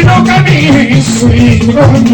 no caminho e não me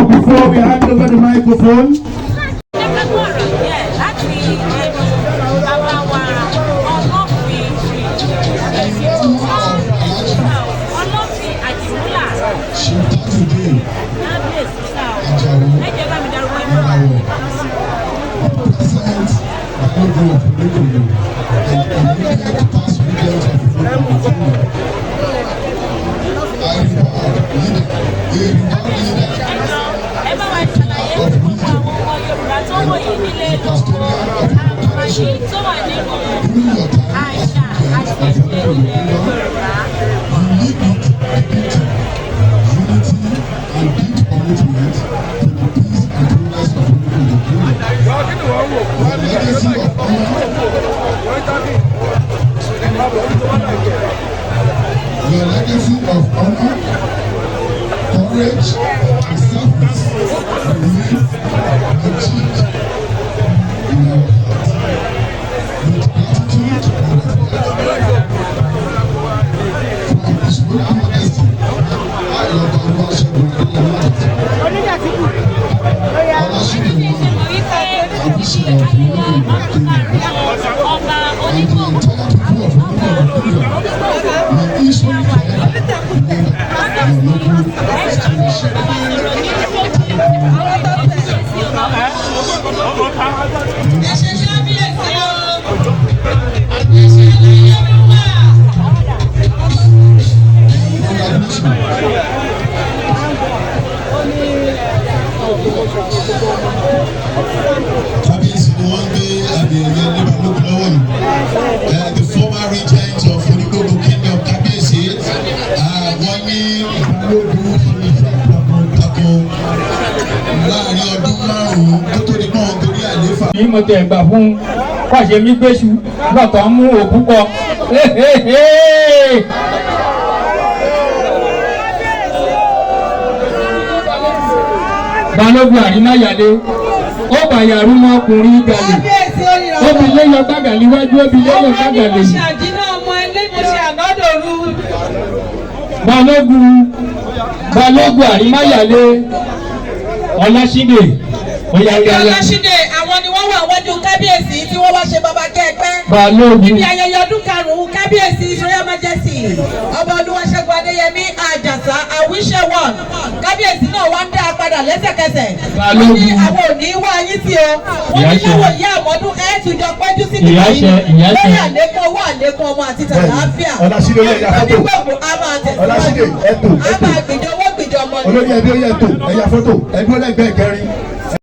before we hand over the microphone. Your legacy of honor, courage, and service remains achieved in our heart. With gratitude and respect from His Royal Majesty, I love our worship with the Lord. I wish you a very good and the entire people of Nigeria. May each one the former regent of Onigogo Kingdom, Kabiyesi, wọ́n ní ìbálòpọ̀ láàrin ọdún márùn-ún tó tó di náà torí àléfà. Bí mo tẹ̀ gbà fún pàṣẹ mi gbéṣu lọ́kàn mú òkú kọ. Balógun Àrímáyàlé ó bàyàrú mọ́ ọkùnrin gàlè ó fi léyọ gbàgà níwájú ó fi léyọ gbàgà lẹ́yìn. Balógun Àrímáyàlé Ọláṣídé Ọláṣídé àwọn ni wọ́n wà wájú kábíyèsí tí wọ́n wá ṣe bàbá kẹ́ẹ̀pẹ́. Balógun ibi ayẹyẹ ọdún karùn-ún kábíyèsí Royal Majesty ọba Olúwaṣẹ́gun Adéyẹmí Àjàsá àwíṣẹ́ wọn kábíyèsí náà wá ń dá a padà lẹ́sẹ̀kẹsẹ̀. Balógun wọ́n ní àwọn ò ní wá yín sí o wọ́n ní lọ́wọ́ ìyá àmọ́dún ẹ̀ tún jọ péjú sí ìdílé yìí lórí àlékún owó àlékún ọmọ àti tàlàáfíà. Ọláṣídé ó yẹ ẹ̀yà fọ́tò. Ọláṣídé ẹ̀tò a máa gbìjọ owó gbìjọ ọmọ ni. olórí ẹbí ó yẹ ẹ̀tò ẹ̀yà fọ́tò ẹ̀dúró lẹ́gbẹ̀ẹ́ kẹrin.